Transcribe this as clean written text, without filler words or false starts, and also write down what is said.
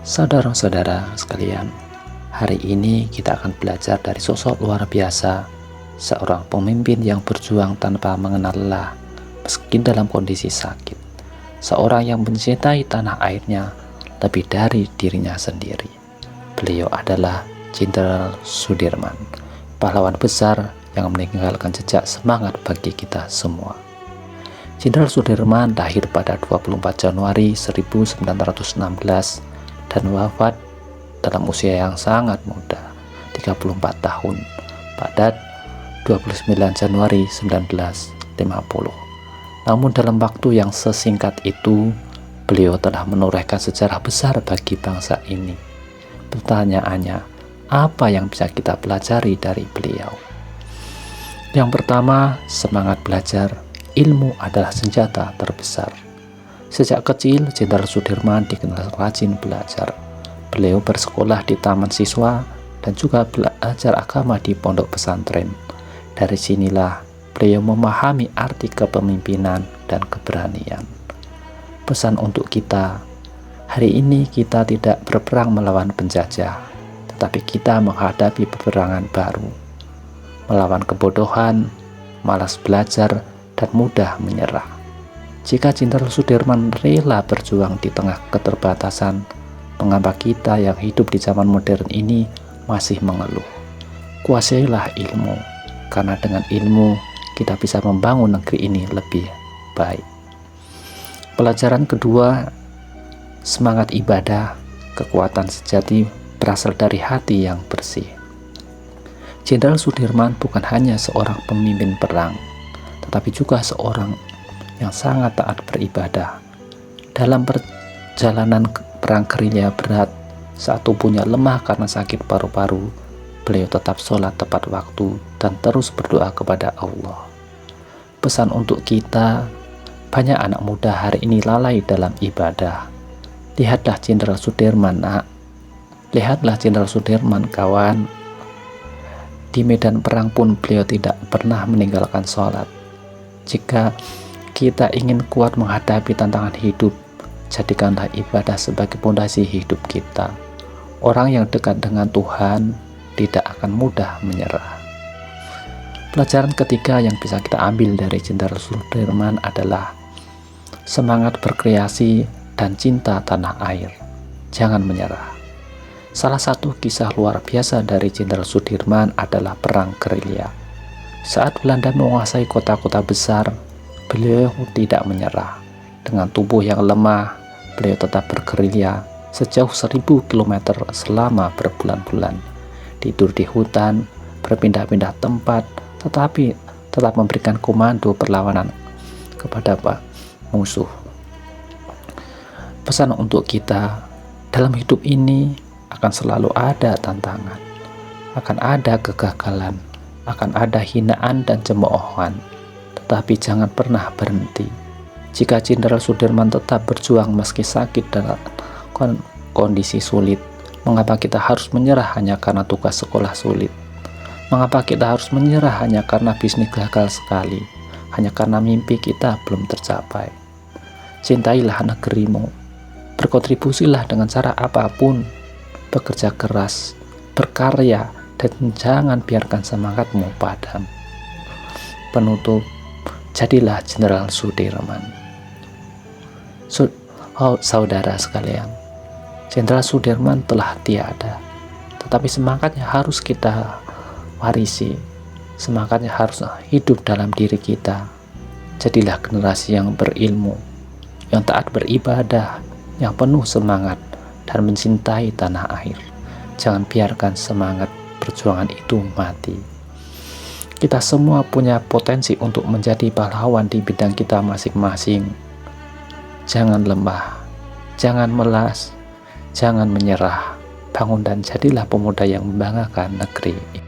Saudara-saudara sekalian, hari ini kita akan belajar dari sosok luar biasa, seorang pemimpin yang berjuang tanpa mengenal lelah, meski dalam kondisi sakit. Seorang yang mencintai tanah airnya lebih dari dirinya sendiri. Beliau adalah Jenderal Sudirman, pahlawan besar yang meninggalkan jejak semangat bagi kita semua. Jenderal Sudirman lahir pada 24 Januari 1916 dan wafat dalam usia yang sangat muda, 34 tahun, pada 29 Januari 1950. Namun dalam waktu yang sesingkat itu, beliau telah menorehkan sejarah besar bagi bangsa ini. Pertanyaannya, apa yang bisa kita pelajari dari beliau? Yang pertama, semangat belajar. Ilmu adalah senjata terbesar. Sejak kecil, Jenderal Sudirman dikenal rajin belajar. Beliau bersekolah di taman siswa dan juga belajar agama di pondok pesantren. Dari sinilah beliau memahami arti kepemimpinan dan keberanian. Pesan untuk kita, hari ini kita tidak berperang melawan penjajah, tetapi kita menghadapi peperangan baru, melawan kebodohan, malas belajar, dan mudah menyerah. Jika Jenderal Sudirman rela berjuang di tengah keterbatasan, mengapa kita yang hidup di zaman modern ini masih mengeluh? Kuasailah ilmu, karena dengan ilmu kita bisa membangun negeri ini lebih baik. Pelajaran kedua, semangat ibadah, kekuatan sejati berasal dari hati yang bersih. Jenderal Sudirman bukan hanya seorang pemimpin perang, tetapi juga seorang yang sangat taat beribadah. Dalam perjalanan perang gerilya berat, saat tubuhnya lemah karena sakit paru-paru, beliau tetap sholat tepat waktu dan terus berdoa kepada Allah. Pesan untuk kita, banyak anak muda hari ini lalai dalam ibadah. Lihatlah Jenderal Sudirman, nak. Lihatlah Jenderal Sudirman, kawan. Di medan perang pun beliau tidak pernah meninggalkan sholat. Jika kita ingin kuat menghadapi tantangan hidup, jadikanlah ibadah sebagai pondasi hidup kita. Orang yang dekat dengan Tuhan tidak akan mudah menyerah. Pelajaran ketiga yang bisa kita ambil dari Jenderal Sudirman adalah semangat berkreasi dan cinta tanah air. Jangan menyerah. Salah satu kisah luar biasa dari Jenderal Sudirman adalah perang gerilya. Saat Belanda menguasai kota-kota besar, beliau tidak menyerah. Dengan tubuh yang lemah, beliau tetap bergerilya sejauh 1000 km selama berbulan-bulan. Tidur di hutan, berpindah-pindah tempat, tetapi tetap memberikan komando perlawanan kepada musuh. Pesan untuk kita, dalam hidup ini akan selalu ada tantangan, akan ada kegagalan, akan ada hinaan dan cemoohan. Tapi jangan pernah berhenti. Jika Jenderal Sudirman tetap berjuang meski sakit dalam kondisi sulit, mengapa kita harus menyerah hanya karena tugas sekolah sulit? Mengapa kita harus menyerah hanya karena bisnis gagal sekali? Hanya karena mimpi kita belum tercapai? Cintailah negerimu, berkontribusilah dengan cara apapun, bekerja keras, berkarya, dan jangan biarkan semangatmu padam. Penutup, jadilah Jenderal Sudirman. Saudara sekalian, Jenderal Sudirman telah tiada, tetapi semangatnya harus kita warisi. Semangatnya harus hidup dalam diri kita. Jadilah generasi yang berilmu, yang taat beribadah, yang penuh semangat dan mencintai tanah air. Jangan biarkan semangat perjuangan itu mati. Kita semua punya potensi untuk menjadi pahlawan di bidang kita masing-masing. Jangan lemah, jangan melas, jangan menyerah. Bangun dan jadilah pemuda yang membanggakan negeri ini.